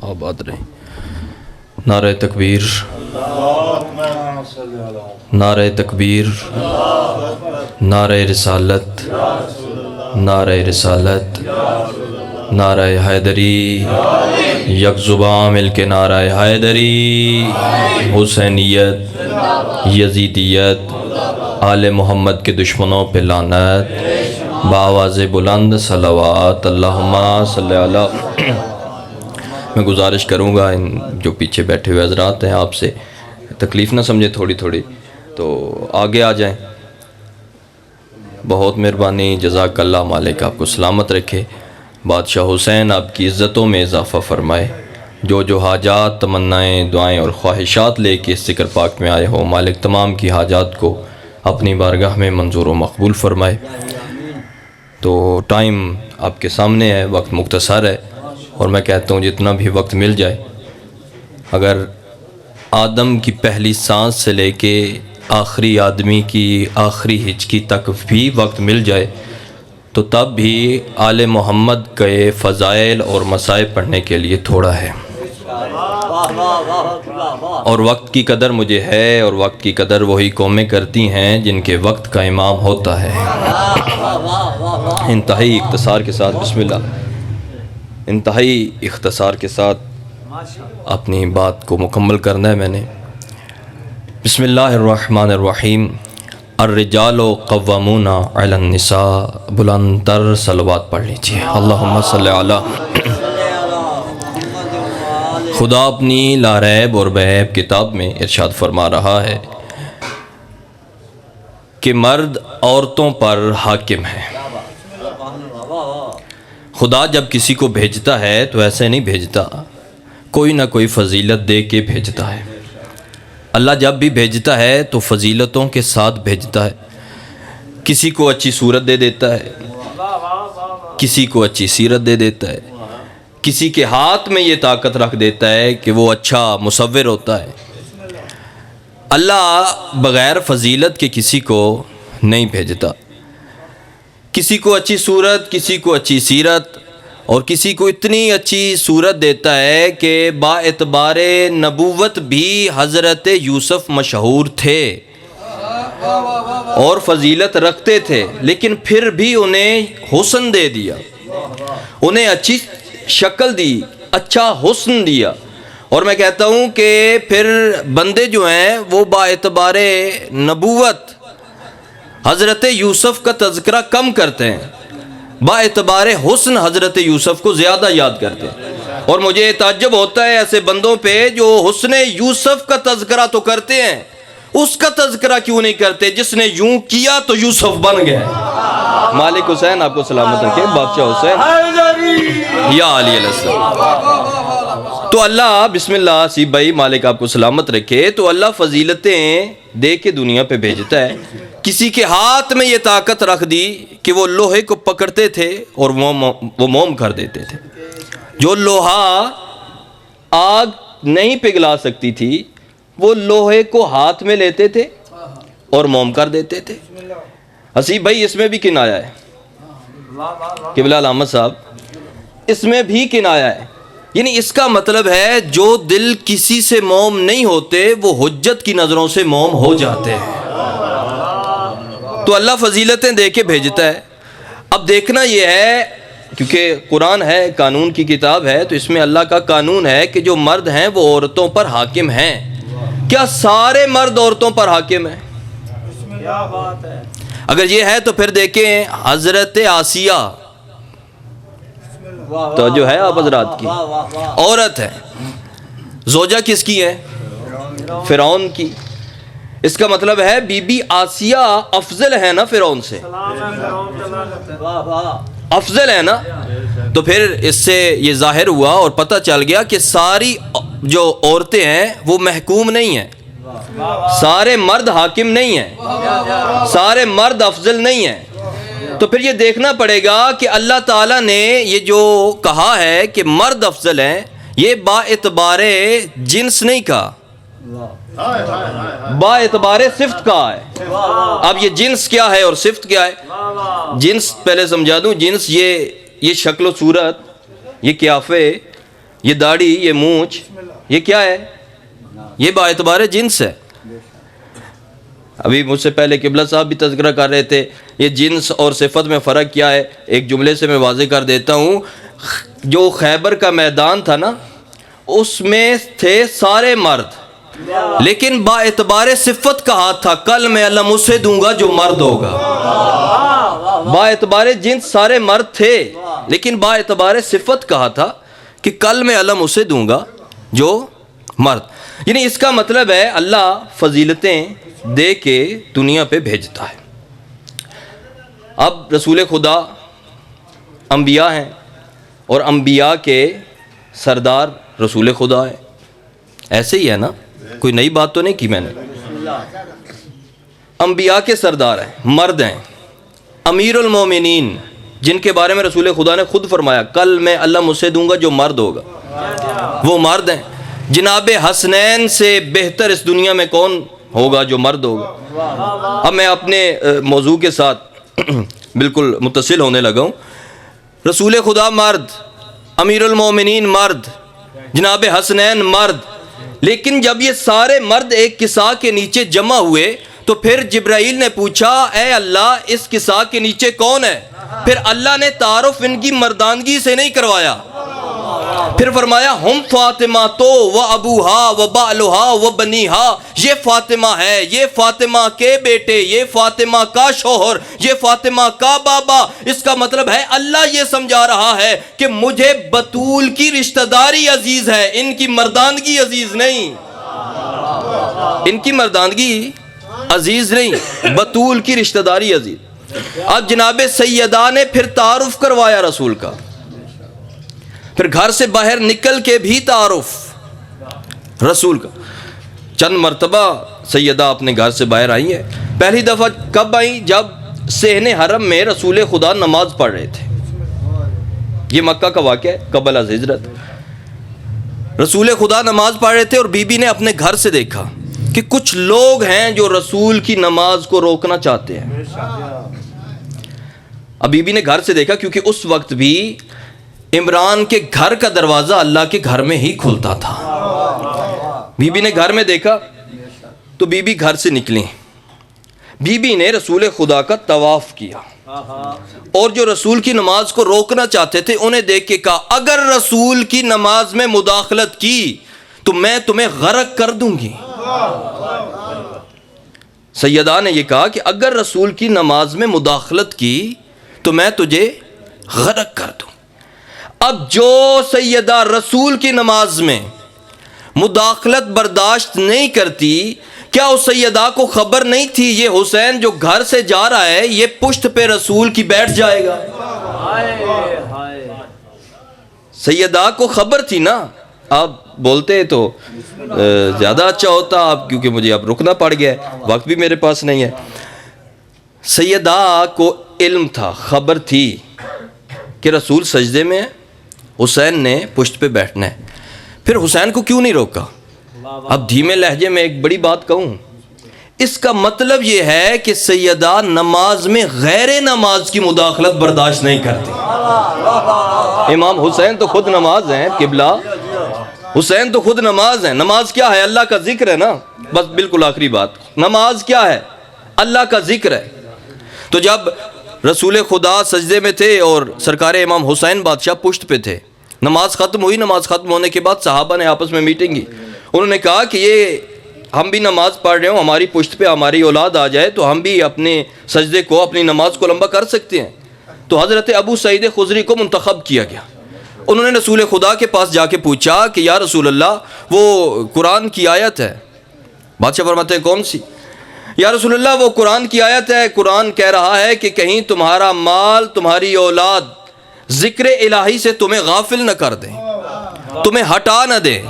آباد رہیں۔ نعرہ تکبیر، نعرہ تکبیر، نعرہ رسالت، نعرہ رسالت، نعرہ حیدری، یک زباں مل کے نعرہ حیدری، حسینیت، یزیدیت، آل محمد کے دشمنوں پہ لعنت، بآواز بلند صلوات، اللہم صلی علی۔ میں گزارش کروں گا ان جو پیچھے بیٹھے ہوئے حضرات ہیں آپ سے تکلیف نہ سمجھے تھوڑی تھوڑی، تو آگے آ جائیں۔ بہت مہربانی، جزاک اللہ، مالک آپ کو سلامت رکھے، بادشاہ حسین آپ کی عزتوں میں اضافہ فرمائے، جو حاجات، تمنائیں، دعائیں اور خواہشات لے کے اس ذکر پاک میں آئے ہو، مالک تمام کی حاجات کو اپنی بارگاہ میں منظور و مقبول فرمائے۔ تو ٹائم آپ کے سامنے ہے، وقت مختصر ہے، اور میں کہتا ہوں جتنا بھی وقت مل جائے، اگر آدم کی پہلی سانس سے لے کے آخری آدمی کی آخری ہچکی تک بھی وقت مل جائے تو تب بھی آل محمد کے فضائل اور مصائب پڑھنے کے لیے تھوڑا ہے۔ اور وقت کی قدر مجھے ہے، اور وقت کی قدر وہی قومیں کرتی ہیں جن کے وقت کا امام ہوتا ہے۔ انتہائی اختصار کے ساتھ، بسم اللہ، انتہائی اختصار کے ساتھ اپنی بات کو مکمل کرنا ہے میں نے۔ بسم اللہ الرحمن الرحیم۔ الرجال قوامون علی النساء، بلند تر صلوات پڑھ لیجیے، اللہم صلی علی۔ خدا اپنی لا ریب اور بعیب کتاب میں ارشاد فرما رہا ہے کہ مرد عورتوں پر حاکم ہے۔ خدا جب کسی کو بھیجتا ہے تو ایسے نہیں بھیجتا، کوئی نہ کوئی فضیلت دے کے بھیجتا ہے۔ اللہ جب بھی بھیجتا ہے تو فضیلتوں کے ساتھ بھیجتا ہے۔ کسی کو اچھی صورت دے دیتا ہے، کسی کو اچھی سیرت دے دیتا ہے، کسی کے ہاتھ میں یہ طاقت رکھ دیتا ہے کہ وہ اچھا مصور ہوتا ہے۔ اللہ بغیر فضیلت کے کسی کو نہیں بھیجتا۔ کسی کو اچھی صورت، کسی کو اچھی سیرت، اور کسی کو اتنی اچھی صورت دیتا ہے کہ با اعتبار نبوت بھی حضرت یوسف مشہور تھے اور فضیلت رکھتے تھے، لیکن پھر بھی انہیں حسن دے دیا، انہیں اچھی شکل دی، اچھا حسن دیا۔ اور میں کہتا ہوں کہ پھر بندے جو ہیں وہ با اعتبار نبوت حضرت یوسف کا تذکرہ کم کرتے ہیں، با اعتبار حسن حضرت یوسف کو زیادہ یاد کرتے ہیں۔ اور مجھے تعجب ہوتا ہے ایسے بندوں پہ جو حسن یوسف کا تذکرہ تو کرتے ہیں، اس کا تذکرہ کیوں نہیں کرتے جس نے یوں کیا تو یوسف بن گئے۔ مالک حسین آپ کو سلامت رکھے، بادشاہ حسین یا علی علیہ السلام۔ تو اللہ، بسم اللہ، سی بھائی، مالک آپ کو سلامت رکھے، تو اللہ فضیلتیں دے کے دنیا پہ بھیجتا ہے۔ کسی کے ہاتھ میں یہ طاقت رکھ دی کہ وہ لوہے کو پکڑتے تھے اور وہ موم کر دیتے تھے۔ جو لوہا آگ نہیں پگھلا سکتی تھی وہ لوہے کو ہاتھ میں لیتے تھے اور موم کر دیتے تھے۔ حسیب بھائی، اس میں بھی کنایا ہے، قبلہ علامت صاحب، اس میں بھی کنایا ہے، یعنی اس کا مطلب ہے جو دل کسی سے موم نہیں ہوتے وہ حجت کی نظروں سے موم ہو جاتے ہیں۔ تو اللہ فضیلتیں دے کے بھیجتا ہے۔ اب دیکھنا یہ ہے، کیونکہ قرآن ہے، قانون کی کتاب ہے، تو اس میں اللہ کا قانون ہے کہ جو مرد ہیں وہ عورتوں پر حاکم ہیں۔ کیا سارے مرد عورتوں پر حاکم ہیں؟ اگر یہ ہے تو پھر دیکھیں حضرت آسیہ، تو جو ہے آپ حضرات کی عورت ہے، زوجہ کس کی ہے؟ فرعون کی۔ اس کا مطلب ہے بی بی آسیہ افضل ہے نا فرعون سے، افضل ہے نا۔ تو پھر اس سے یہ ظاہر ہوا اور پتہ چل گیا کہ ساری جو عورتیں ہیں وہ محکوم نہیں ہیں، سارے مرد حاکم نہیں ہیں، سارے مرد افضل نہیں ہیں۔ تو پھر یہ دیکھنا پڑے گا کہ اللہ تعالیٰ نے یہ جو کہا ہے کہ مرد افضل ہیں، یہ با اعتبار جنس نہیں کہا، با اعتبار صفت کہا ہے۔ اب یہ جنس کیا ہے اور صفت کیا ہے؟ جنس پہلے سمجھا دوں، جنس یہ شکل و صورت، یہ قیافے یہ داڑھی، یہ مونچھ، یہ کیا ہے؟ یہ باعتبار جنس ہے۔ ابھی مجھ سے پہلے قبلہ صاحب بھی تذکرہ کر رہے تھے، یہ جنس اور صفت میں فرق کیا ہے؟ ایک جملے سے میں واضح کر دیتا ہوں۔ جو خیبر کا میدان تھا نا، اس میں تھے سارے مرد، لیکن با اعتبار صفت کہا تھا کل میں علم اسے دوں گا جو مرد ہوگا۔ با اعتبار جنس سارے مرد تھے، لیکن با اعتبار صفت کہا تھا کہ کل میں علم اسے دوں گا جو مرد۔ یعنی اس کا مطلب ہے اللہ فضیلتیں دے کے دنیا پہ بھیجتا ہے۔ اب رسول خدا انبیاء ہیں، اور انبیاء کے سردار رسول خدا ہے، ایسے ہی ہے نا، کوئی نئی بات تو نہیں کی میں نے۔ انبیاء کے سردار ہیں، مرد ہیں، امیر المومنین، جن کے بارے میں رسول خدا نے خود فرمایا کل میں اللہ اسے دوں گا جو مرد ہوگا، وہ مرد ہیں۔ جناب حسنین سے بہتر اس دنیا میں کون ہوگا جو مرد ہوگا؟ اب میں اپنے موضوع کے ساتھ بالکل متصل ہونے لگا ہوں۔ رسول خدا مرد، امیر المومنین مرد، جناب حسنین مرد، لیکن جب یہ سارے مرد ایک کساء کے نیچے جمع ہوئے تو پھر جبرائیل نے پوچھا اے اللہ اس کساء کے نیچے کون ہے؟ پھر اللہ نے تعارف ان کی مردانگی سے نہیں کروایا، پھر فرمایا ہم فاطمہ تو و ابوہا و بالہا و بنیہا، یہ فاطمہ ہے، یہ فاطمہ کے بیٹے، یہ فاطمہ کا شوہر، یہ فاطمہ کا بابا۔ اس کا مطلب ہے اللہ یہ سمجھا رہا ہے کہ مجھے بطول کی رشتہ داری عزیز ہے، ان کی مردانگی عزیز نہیں، ان کی مردانگی عزیز نہیں، بطول کی رشتہ داری عزیز۔ اب جناب سیدہ نے پھر تعارف کروایا رسول کا، پھر گھر سے باہر نکل کے بھی تعارف رسول کا۔ چند مرتبہ سیدہ اپنے گھر سے باہر آئی ہیں۔ پہلی دفعہ کب آئیں؟ جب صحن حرم میں رسول خدا نماز پڑھ رہے تھے، یہ مکہ کا واقعہ ہے قبل از ہجرت۔ رسول خدا نماز پڑھ رہے تھے اور بی بی نے اپنے گھر سے دیکھا کہ کچھ لوگ ہیں جو رسول کی نماز کو روکنا چاہتے ہیں۔ اب بی بی نے گھر سے دیکھا، کیونکہ اس وقت بھی عمران کے گھر کا دروازہ اللہ کے گھر میں ہی کھلتا تھا۔ بی بی نے گھر میں دیکھا تو بی بی گھر سے نکلی، بی بی نے رسول خدا کا طواف کیا، اور جو رسول کی نماز کو روکنا چاہتے تھے انہیں دیکھ کے کہا اگر رسول کی نماز میں مداخلت کی تو میں تمہیں غرق کر دوں گی۔ سیدہ نے یہ کہا کہ اگر رسول کی نماز میں مداخلت کی تو میں تجھے غرق کر دوں۔ اب جو سیدہ رسول کی نماز میں مداخلت برداشت نہیں کرتی، کیا اس سیدہ کو خبر نہیں تھی یہ حسین جو گھر سے جا رہا ہے یہ پشت پہ رسول کی بیٹھ جائے گا؟ سیدہ کو خبر تھی نا۔ آپ بولتے تو زیادہ اچھا ہوتا، آپ کیونکہ مجھے اب رکنا پڑ گیا ہے، وقت بھی میرے پاس نہیں ہے۔ سیدہ کو علم تھا، خبر تھی کہ رسول سجدے میں ہے، حسین نے پشت پہ بیٹھنا ہے، پھر حسین کو کیوں نہیں روکا؟ اب دھیمے لہجے میں ایک بڑی بات کہوں، اس کا مطلب یہ ہے کہ سیدہ نماز میں غیر نماز کی مداخلت برداشت نہیں کرتی۔ امام حسین تو خود نماز ہیں، قبلہ حسین تو خود نماز ہیں۔ نماز کیا ہے؟ اللہ کا ذکر ہے نا، بس بالکل آخری بات، نماز کیا ہے؟ اللہ کا ذکر ہے۔ تو جب رسول خدا سجدے میں تھے اور سرکار امام حسین بادشاہ پشت پہ تھے، نماز ختم ہوئی، نماز ختم ہونے کے بعد صحابہ نے آپس میں میٹنگ کی، انہوں نے کہا کہ یہ ہم بھی نماز پڑھ رہے ہوں، ہماری پشت پہ ہماری اولاد آ جائے تو ہم بھی اپنے سجدے کو، اپنی نماز کو لمبا کر سکتے ہیں۔ تو حضرت ابو سعید خدری کو منتخب کیا گیا۔ انہوں نے رسول خدا کے پاس جا کے پوچھا کہ یا رسول اللہ وہ قرآن کی آیت ہے۔ بادشاہ فرماتے ہیں کون سی؟ یا رسول اللہ وہ قرآن کی آیت ہے، قرآن کہہ رہا ہے کہ کہیں تمہارا مال، تمہاری اولاد ذکر الہی سے تمہیں غافل نہ کر دیں، تمہیں ہٹا نہ دیں۔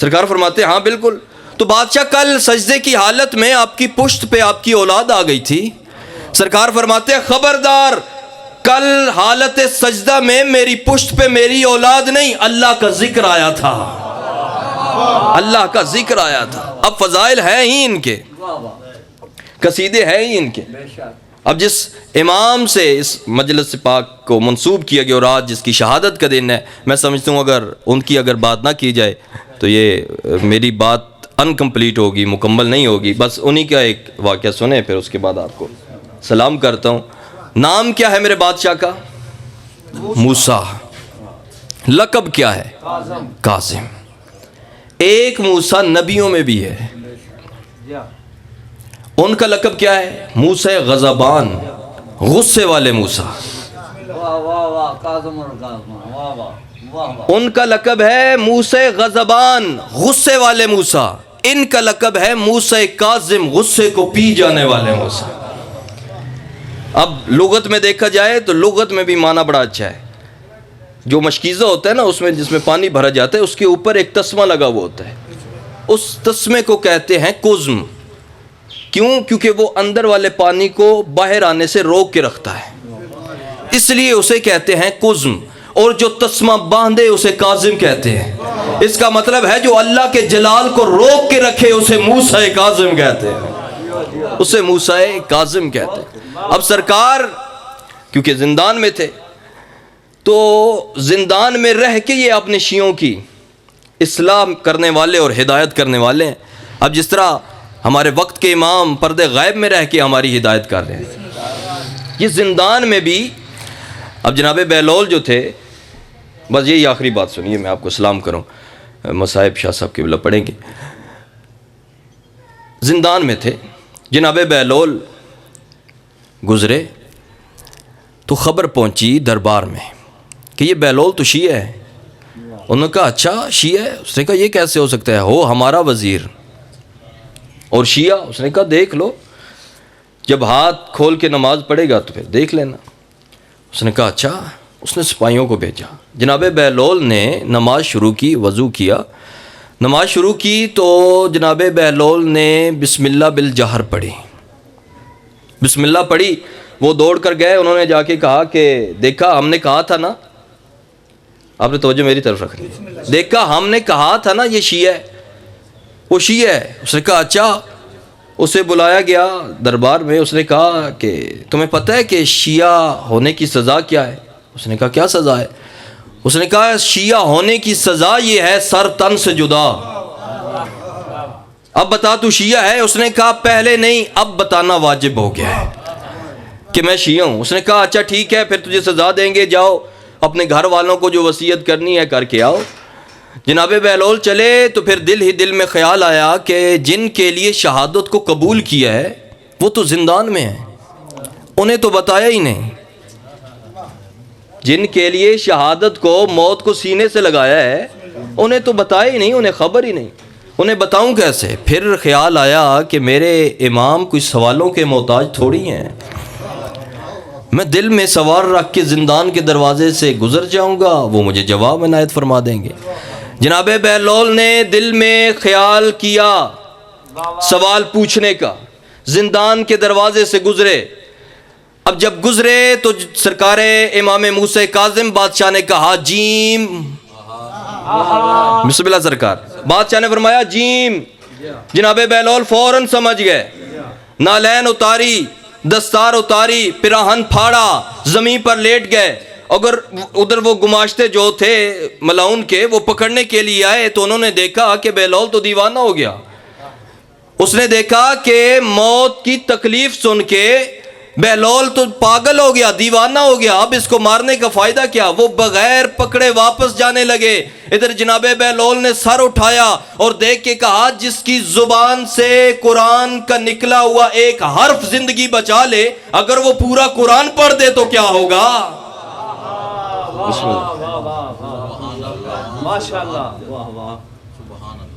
سرکار فرماتے ہیں ہاں بالکل۔ تو بادشاہ کل سجدے کی حالت میں آپ کی پشت پہ آپ کی اولاد آ گئی تھی، سرکار فرماتے ہیں خبردار، کل حالت سجدہ میں میری پشت پہ میری اولاد نہیں، اللہ کا ذکر آیا تھا، اللہ کا ذکر آیا تھا۔ اب فضائل ہیں ہی ان کے، قصیدے ہیں ہی ان کے، اب جس امام سے اس مجلس پاک کو منسوب کیا گیا اور آج جس کی شہادت کا دن ہے، میں سمجھتا ہوں ان کی اگر بات نہ کی جائے تو یہ میری بات انکمپلیٹ ہوگی، مکمل نہیں ہوگی۔ بس انہی کا ایک واقعہ سنیں، پھر اس کے بعد آپ کو سلام کرتا ہوں۔ نام کیا ہے میرے بادشاہ کا؟ موسیٰ۔ لقب کیا ہے؟ کاظم۔ ایک موسیٰ نبیوں میں بھی ہے، ان کا لقب کیا ہے؟ موسیٰ غضبان، غصے والے موسیٰ۔ ان کا لقب ہے موسیٰ غضبان، غصے والے موسیٰ۔ ان کا لقب ہے موسیٰ کاظم، غصے کو پی جانے والے موسیٰ۔ اب لغت میں دیکھا جائے تو لغت میں بھی معنی بڑا اچھا ہے۔ جو مشکیزہ ہوتا ہے نا، اس میں جس میں پانی بھرا جاتا ہے، اس کے اوپر ایک تسمہ لگا ہوا ہوتا ہے، اس تسمے کو کہتے ہیں قزم۔ کیوں؟ کیونکہ وہ اندر والے پانی کو باہر آنے سے روک کے رکھتا ہے، اس لیے اسے کہتے ہیں قزم۔ اور جو تسمہ باندھے اسے کاظم کہتے ہیں۔ اس کا مطلب ہے جو اللہ کے جلال کو روک کے رکھے اسے موسیٰ کاظم کہتے ہیں، اسے موسیٰ کاظم کہتے ہیں۔ اب سرکار کیونکہ زندان میں تھے تو زندان میں رہ کے یہ اپنے شیعوں کی اصلاح کرنے والے اور ہدایت کرنے والے ہیں۔ اب جس طرح ہمارے وقت کے امام پردے غیب میں رہ کے ہماری ہدایت کر رہے ہیں، یہ زندان میں بھی۔ اب جناب بہلول جو تھے، بس یہی آخری بات سنیے، میں آپ کو سلام کروں، مصائب شاہ صاحب کی بلا پڑھیں گے۔ زندان میں تھے، جناب بہلول گزرے تو خبر پہنچی دربار میں کہ یہ بہلول تو شیعہ ہے۔ انہوں نے کہا اچھا شیعہ ہے؟ اس نے کہا یہ کیسے ہو سکتا ہے، ہو ہمارا وزیر اور شیعہ؟ اس نے کہا دیکھ لو، جب ہاتھ کھول کے نماز پڑھے گا تو پھر دیکھ لینا۔ اس نے کہا اچھا۔ اس نے سپاہیوں کو بھیجا، جناب بہلول نے نماز شروع کی، وضو کیا، نماز شروع کی تو جناب بہلول نے بسم اللہ بالجہر پڑھی، بسم اللہ پڑھی۔ وہ دوڑ کر گئے، انہوں نے جا کے کہا کہ دیکھا ہم نے کہا تھا نا، آپ نے توجہ میری طرف رکھنی، دیکھا ہم نے کہا تھا نا یہ شیعہ ہے، وہ شیعہ ہے۔ اس نے کہا اچھا۔ اسے بلایا گیا دربار میں، اس نے کہا کہ تمہیں پتہ ہے کہ شیعہ ہونے کی سزا کیا ہے؟ اس نے کہا کیا سزا ہے؟ اس نے کہا شیعہ ہونے کی سزا یہ ہے سر تن سے جدا۔ اب بتا تو شیعہ ہے؟ اس نے کہا پہلے نہیں، اب بتانا واجب ہو گیا ہے کہ میں شیعہ ہوں۔ اس نے کہا اچھا ٹھیک ہے، پھر تجھے سزا دیں گے، جاؤ اپنے گھر والوں کو جو وصیت کرنی ہے کر کے آؤ۔ جناب بہلول چلے تو پھر دل ہی دل میں خیال آیا کہ جن کے لیے شہادت کو قبول کیا ہے وہ تو زندان میں ہیں، انہیں تو بتایا ہی نہیں۔ جن کے لیے شہادت کو، موت کو سینے سے لگایا ہے، انہیں تو بتایا ہی نہیں، انہیں خبر ہی نہیں، انہیں بتاؤں کیسے؟ پھر خیال آیا کہ میرے امام کچھ سوالوں کے محتاج تھوڑی ہیں، میں دل میں سوال رکھ کے زندان کے دروازے سے گزر جاؤں گا، وہ مجھے جواب عنایت فرما دیں گے۔ جناب بہلول نے دل میں خیال کیا سوال پوچھنے کا، زندان کے دروازے سے گزرے۔ اب جب گزرے تو سرکار امام موسیٰ کاظم بادشاہ نے کہا جیم، بسم اللہ سرکار، بادشاہ نے فرمایا جیم۔ جناب بہلول فوراً سمجھ گئے، نالین اتاری، دستار اتاری، پیراہن پھاڑا، زمین پر لیٹ گئے۔ اگر ادھر وہ گماشتے جو تھے ملاؤن کے، وہ پکڑنے کے لیے آئے تو انہوں نے دیکھا کہ بہلول تو دیوانہ ہو گیا۔ اس نے دیکھا کہ موت کی تکلیف سن کے بہلول تو پاگل ہو گیا، دیوانہ ہو گیا، اب اس کو مارنے کا فائدہ کیا؟ وہ بغیر پکڑے واپس جانے لگے۔ ادھر جناب بہلول نے سر اٹھایا اور دیکھ کے کہا جس کی زبان سے قرآن کا نکلا ہوا ایک حرف زندگی بچا لے، اگر وہ پورا قرآن پڑھ دے تو کیا ہوگا؟ ماشاءاللہ، واہ واہ،